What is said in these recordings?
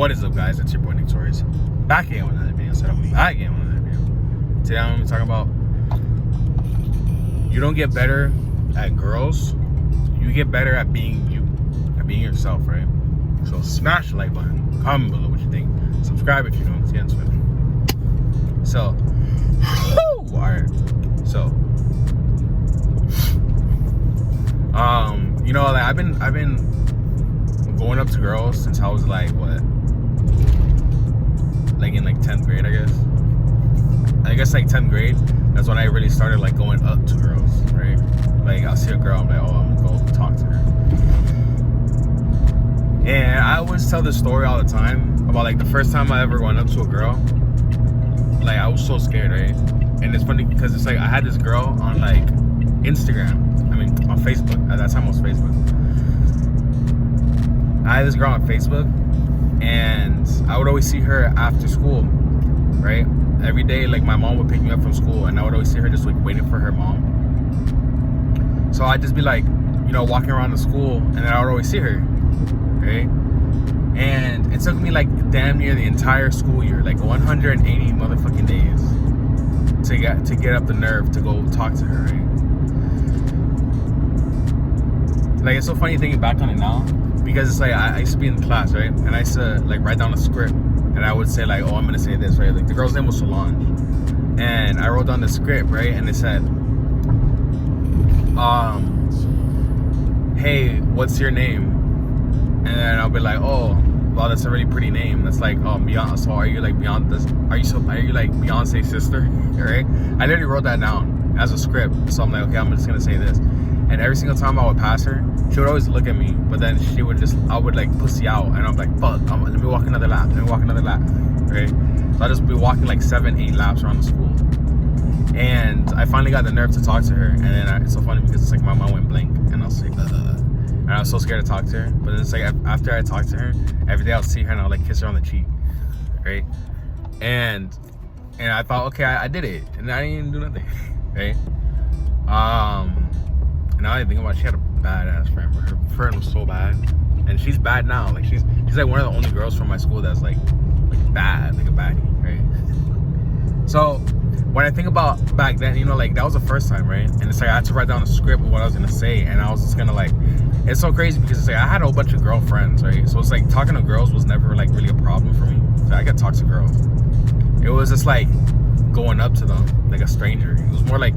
What is up, guys? It's your boy Torius. Back again with another video. Back again with another video. Today I'm talking about you don't get better at girls. You get better at being you, at being yourself, right? So smash the like button, comment below what you think, subscribe if you don't see it. So, alright. So, you know, like I've been going up to girls since I was like what, like in like 10th grade, I guess like 10th grade. That's when I really started like going up to girls, right? Like I'll see a girl, I'm like, oh, I'm gonna go talk to her. And I always tell this story all the time about like the first time I ever went up to a girl. Like I was so scared, right? And it's funny because it's like I had this girl on like Instagram. I mean on Facebook. At that time it was Facebook. I had this girl on Facebook, and I would always see her after school, right? Every day, like my mom would pick me up from school, and I would always see her just like waiting for her mom. So I'd just be like, you know, walking around the school, and then I would always see her, right? And it took me like damn near the entire school year, like 180 motherfucking days, to get up the nerve to go talk to her, right? Like it's so funny thinking back on it now, because it's like I used to be in class, right? And I used to like write down a script, and I would say like, oh, I'm gonna say this, right? Like the girl's name was Solange, and I wrote down the script, right? And it said, hey, what's your name? And then I'll be like, oh, wow, that's a really pretty name. That's like, oh, Beyonce. So are you like Beyonce? Are you like Beyonce's sister? Right? I literally wrote that down as a script. So I'm like, okay, I'm just gonna say this. And every single time I would pass her, she would always look at me, but then I would like pussy out, and I'm like, fuck, let me walk another lap, right? So I just be walking like 7-8 laps around the school. And I finally got the nerve to talk to her, and then it's so funny because it's like my mom went blank, and I was like, and I was so scared to talk to her. But then it's like after I talked to her, every day I'll see her and I'll like kiss her on the cheek, right? And I thought, okay, I did it, and I didn't even do nothing, right? Now I think about it, she had a badass friend, but her friend was so bad, and she's bad now. Like she's like one of the only girls from my school that's like bad, like a baddie, right? So when I think about back then, you know, like that was the first time, right? And it's like I had to write down a script of what I was gonna say, and I was just gonna like, it's so crazy because it's like I had a whole bunch of girlfriends, right? So it's like talking to girls was never like really a problem for me. So I could talk to girls. It was just like going up to them like a stranger. It was more like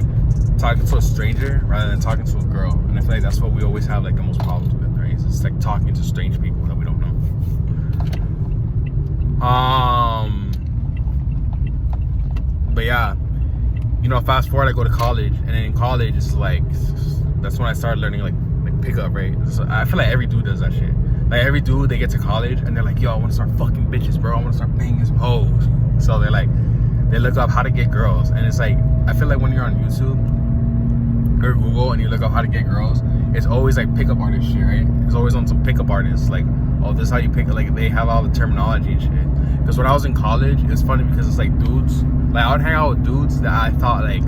talking to a stranger rather than talking to a girl. And I feel like that's what we always have like the most problems with, right? It's just like talking to strange people that we don't know. But yeah, you know, fast forward, I go to college, and then in college it's like, that's when I started learning like pickup, right? So I feel like every dude does that shit. Like every dude, they get to college and they're like, yo, I want to start fucking bitches, bro. I want to start banging some hoes. So they're like, they look up how to get girls, and it's like, I feel like when you're on YouTube or Google and you look up how to get girls, it's always like pickup artist shit, right? It's always on some pickup artists, like, oh, this is how you pick, like they have all the terminology and shit. Because when I was in college, it's funny because it's like dudes, like I would hang out with dudes that I thought like,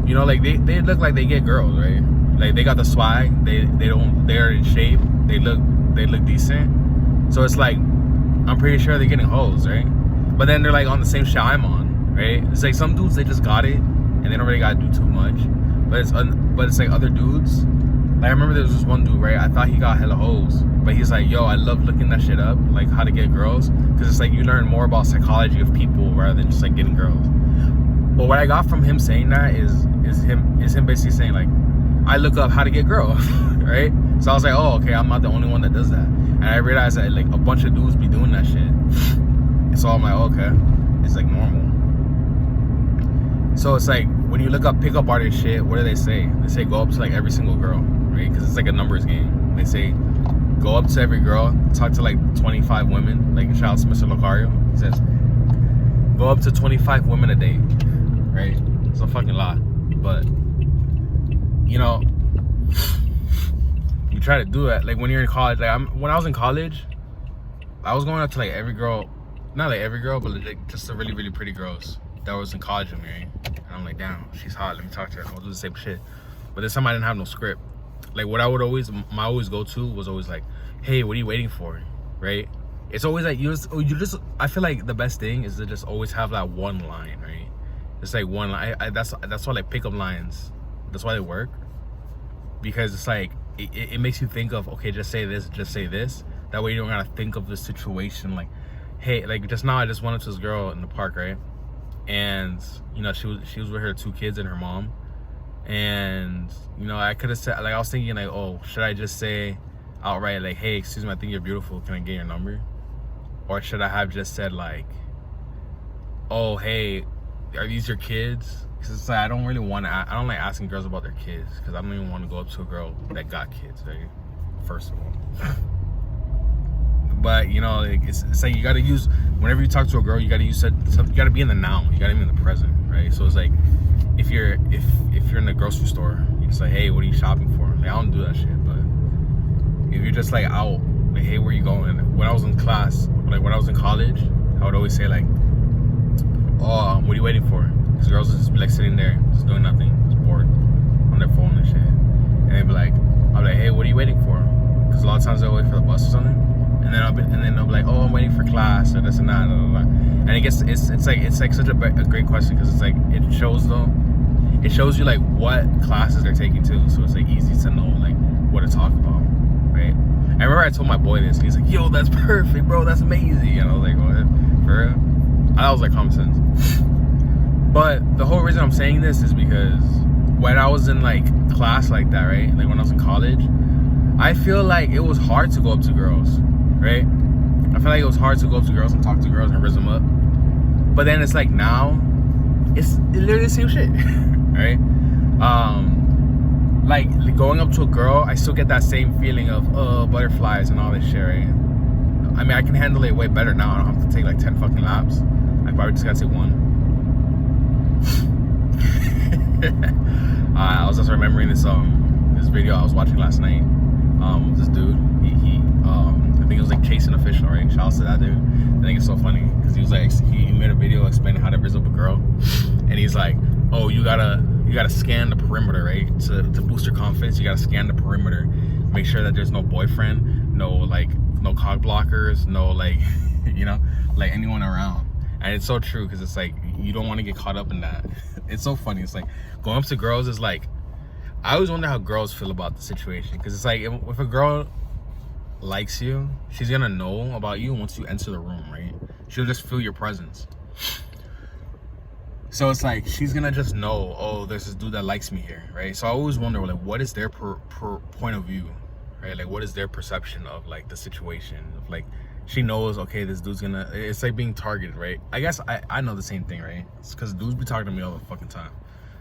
you know, like they look like they get girls, right? Like they got the swag, they're in shape, they look decent. So it's like, I'm pretty sure they're getting hoes, right? But then they're like on the same shit I'm on, right? It's like some dudes, they just got it and they don't really gotta do too much. But it's like other dudes. Like I remember there was this one dude, right? I thought he got hella hoes, but he's like, yo, I love looking that shit up, like how to get girls, because it's like you learn more about psychology of people rather than just like getting girls. But what I got from him saying that is him basically saying like, I look up how to get girls, right? So I was like, oh, okay, I'm not the only one that does that. And I realized that like a bunch of dudes be doing that shit. So I'm like, okay, it's like normal. So it's like when you look up pickup artist shit, what do they say? They say go up to like every single girl, right? Because it's like a numbers game. They say go up to every girl, talk to like 25 women. Like shout out to Mr. Locario. He says go up to 25 women a day, right? It's a fucking lot, but you know, you try to do it. Like when you're in college, like when I was in college, I was going up to like every girl, not like every girl, but like just the really, really pretty girls that was in college with me, right? And I'm like, damn, she's hot, let me talk to her. I'll do the same shit. But this time I didn't have no script. Like what I would always, my always go to was always like, hey, what are you waiting for, right? it's always like you just I feel like the best thing is to just always have that one line, right? It's like one line. That's why like pickup lines, that's why they work, because it's like it makes you think of, okay, just say this. That way you don't gotta think of the situation. Like, hey, like just now I just went up to this girl in the park, right? And you know, she was with her 2 kids and her mom, and you know, I could have said, like, I was thinking like, oh, should I just say outright like, hey, excuse me, I think you're beautiful, can I get your number? Or should I have just said like, oh, hey, are these your kids? Because it's like, I don't like asking girls about their kids, because I don't even want to go up to a girl that got kids, right? First of all. But you know, like, it's like you gotta use, whenever you talk to a girl, you gotta use something, you gotta be in the now, you gotta be in the present, right? So it's like, if you're in the grocery store, you just like, hey, what are you shopping for? Like, I don't do that shit. But if you're just like out, like, hey, where you going? When I was in class, like when I was in college, I would always say like, oh, what are you waiting for? Because girls would just be like sitting there, just doing nothing, just bored on their phone and shit. And they'd be like, I'll be like, hey, what are you waiting for? Because a lot of times they'll wait for the bus or something. And then they'll be like, oh, I'm waiting for class or this and that, blah, blah, blah. And I guess it's like such a great question, because it's like, it shows you like what classes they're taking too, so it's like easy to know like what to talk about, right? I remember I told my boy this, and he's like, yo, that's perfect, bro, that's amazing. And I was like, what? For real? And that was like common sense. But the whole reason I'm saying this is because when I was in like class like that, right, like when I was in college, I feel like it was hard to go up to girls, right? I feel like it was hard to go up to girls and talk to girls and raise them up. But then it's like now, it's literally the same shit, right? Like going up to a girl, I still get that same feeling of butterflies and all this shit, right? I mean, I can handle it way better now. I don't have to take like 10 fucking laps. I probably just gotta take one. I was just remembering this video I was watching last night. This dude, he I think it was like chasing official, right? Shout out to that dude. I think it's so funny because he was like, he made a video explaining how to raise up a girl, and he's like, oh, you gotta scan the perimeter, right? To boost your confidence, you gotta scan the perimeter, make sure that there's no boyfriend, no cock blockers, no like, you know, like anyone around. And it's so true, because it's like, you don't want to get caught up in that. It's so funny. It's like going up to girls is like, I always wonder how girls feel about the situation, because it's like, if a girl likes you, she's gonna know about you once you enter the room, right? She'll just feel your presence. So it's like, she's gonna just know, oh, there's this dude that likes me here, right? So I always wonder, like, what is their point of view, right? Like, what is their perception of like the situation? Of like, she knows, okay, this dude's gonna, it's like being targeted, right? I guess I know the same thing, right? It's because dudes be talking to me all the fucking time.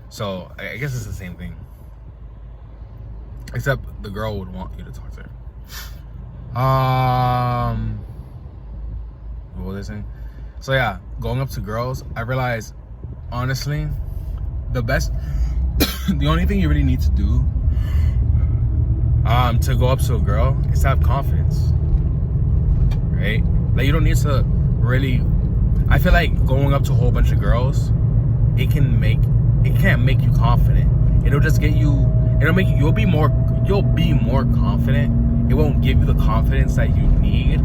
So I guess it's the same thing, except the girl would want you to talk to her. What was I saying? So yeah, going up to girls, I realized, honestly, the only thing you really need to do to go up to a girl is to have confidence, right? Like, you don't need to really, I feel like going up to a whole bunch of girls, it can't make you confident. It'll just get you, you'll be more confident. It won't give you the confidence that you need,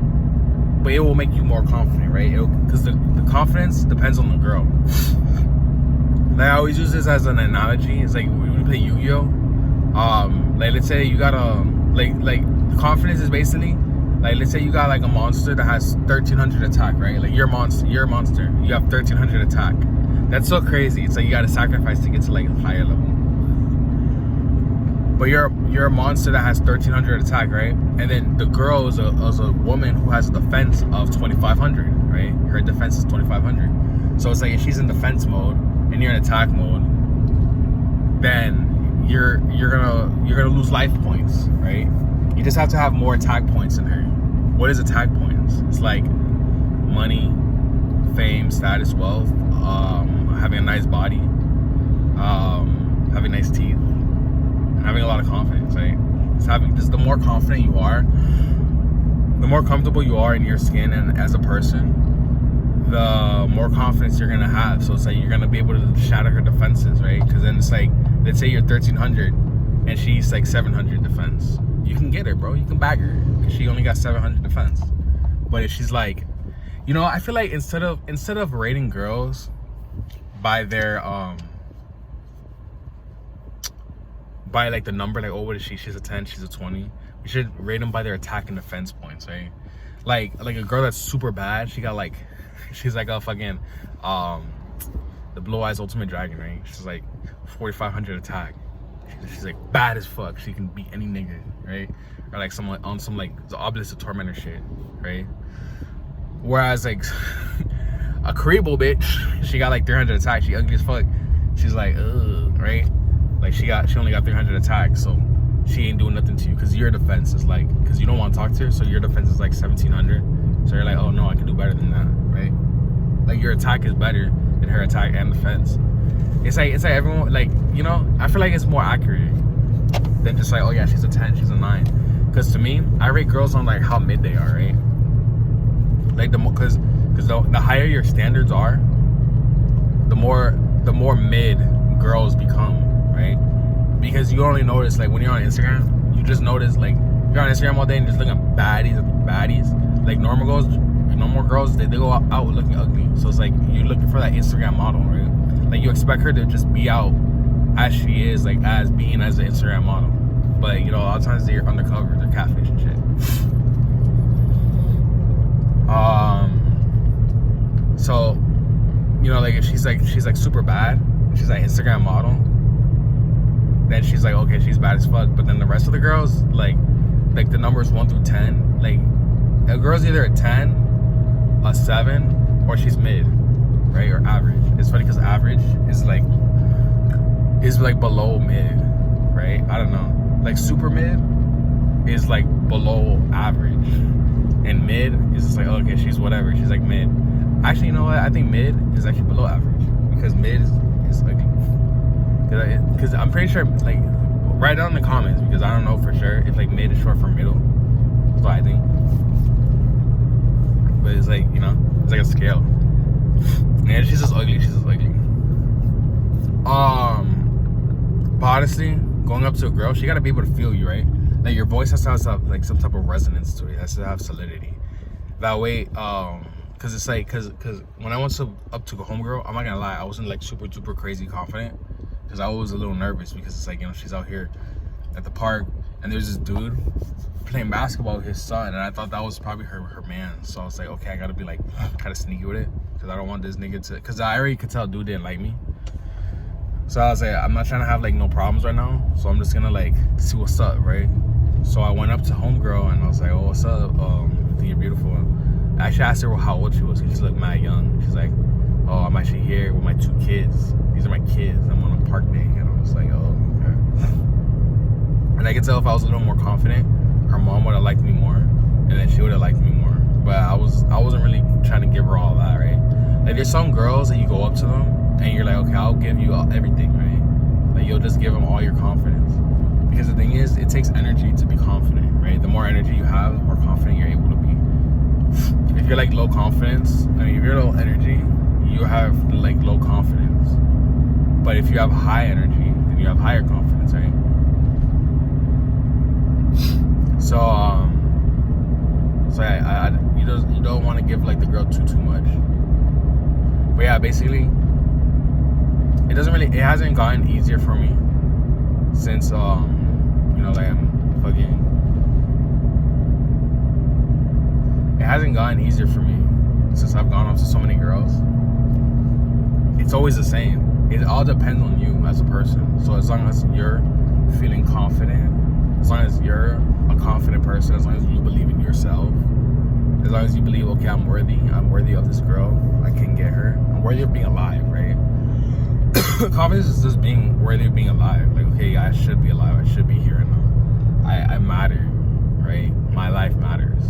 but it will make you more confident, right? Because the confidence depends on the girl. Like, I always use this as an analogy. It's like when we play Yu-Gi-Oh. Like, let's say you got like confidence is basically like, let's say you got like a monster that has 1300 attack, right? Like, you're a monster. You have 1300 attack. That's so crazy. It's like you got to sacrifice to get to like a higher level. But you're a monster that has 1300 attack, right? And then the girl is a woman who has a defense of 2500, right? Her defense is 2500. So it's like, if she's in defense mode and you're in attack mode, then you're gonna lose life points, right? You just have to have more attack points in her. What is attack points? It's like money, fame, status, wealth, having a nice body, having nice teeth, and having a lot of confidence, right? Just the more confident you are, the more comfortable you are in your skin and as a person, the more confidence you're gonna have. So it's like, you're gonna be able to shatter her defenses, right? Because then it's like, let's say you're 1300 and she's like 700 defense. You can get her, bro. You can bag her because she only got 700 defense. But if she's like, you know, I feel like instead of rating girls by their by like the number, like, oh, what is she? She's a 10, she's a 20. We should rate them by their attack and defense points, right? Like a girl that's super bad, she's like a fucking the Blue Eyes Ultimate Dragon, right? She's like 4,500 attack. She's like bad as fuck. She can beat any nigga, right? Or like someone on some like the Obelisk of Tormentor shit, right? Whereas like a Karibo bitch, she got like 300 attack. She ugly as fuck. She's like, ugh, right? Like she only got 300 attack, so she ain't doing nothing to you because your defense is like, because you don't want to talk to her, so your defense is like 1,700. So you're like, oh no, I can do better than that, right? Like your attack is better than her attack and defense. It's like everyone, like, you know, I feel like it's more accurate than just like, oh yeah, she's a 10, she's a 9. Because to me, I rate girls on like how mid they are, right? Like because the higher your standards are, the more mid girls become, right? Because you only notice, like, when you're on Instagram, you just notice, like, you're on Instagram all day and just looking at baddies. Like normal girls, they go out looking ugly. So it's like you're looking for that Instagram model, right? Like you expect her to just be out as she is, like as being as an Instagram model. But you know, a lot of times they're undercover, they're catfish and shit. So, you know, like if she's like super bad, she's like Instagram model, then she's like, okay, she's bad as fuck. But then the rest of the girls, like the numbers 1 through 10, like a girl's either a 10, a 7, or she's mid, right? Or average. It's funny because average is like below mid, right? I don't know. Like super mid is like below average, and mid is just like, oh, okay, she's whatever. She's like mid. Actually, you know what? I think mid is actually below average because mid is ugly. Because I'm pretty sure, like, write down in the comments because I don't know for sure if like mid is short for middle. That's what I think. But it's like, you know, it's like a scale. And she's just ugly. But honestly, going up to a girl, she gotta be able to feel you, right? Like your voice has to have like some type of resonance to it. It has to have solidity. That way, cause it's like, cause when I went up to a homegirl, I'm not gonna lie, I wasn't like super duper crazy confident, cause I was a little nervous because it's like, you know, she's out here at the park and there's this dude playing basketball with his son, and I thought that was probably her man. So I was like, okay, I gotta be like kind of sneaky with it, cause I don't want this nigga to, cause I already could tell dude didn't like me. So I was like, I'm not trying to have like no problems right now, so I'm just gonna like see what's up, right? So I went up to homegirl and I was like, oh, what's up? I think you're beautiful. I actually asked her how old she was, because she looked mad young. She's like, oh, I'm actually here with my 2 kids. These are my kids. I'm on a park day. And I was like, oh, okay. And I could tell if I was a little more confident, her mom would have liked me more, and then she would have liked me more. But I wasn't really trying to give her all that, right? Like there's some girls that you go up to them and you're like, okay, I'll give you everything, right? Like you'll just give them all your confidence. Because the thing is, it takes energy to be confident, right? The more energy you have, the more confident you're able to be. If you're like low confidence, I mean, if you're low energy, you have like low confidence. But if you have high energy, then you have higher confidence, right? So, you don't want to give like the girl too much. But yeah, basically, it hasn't gotten easier for me since you know, like I'm fucking. It hasn't gotten easier for me since I've gone up to so many girls. It's always the same. It all depends on you as a person. So as long as you're feeling confident, as long as you're a confident person, as long as you believe in yourself, as long as you believe, okay, I'm worthy of this girl, I can get her, I'm worthy of being alive, right? Confidence is just being worthy of being alive. Like, okay, yeah, I should be alive, I should be here and now. I matter, right? My life matters.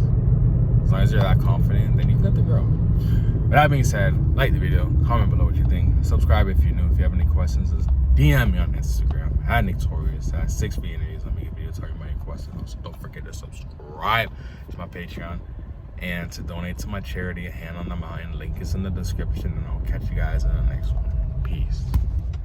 As long as you're that confident, then you got the girl. With that being said, like the video, comment below what you think, subscribe if you're new. If you have any questions, just DM me on Instagram at Torius. At 6 Vietnamese. Let me give a video talking about your questions. Also, don't forget to subscribe to my Patreon and to donate to my charity, A Hand on the Mountain. Link is in the description, and I'll catch you guys in the next one. Peace.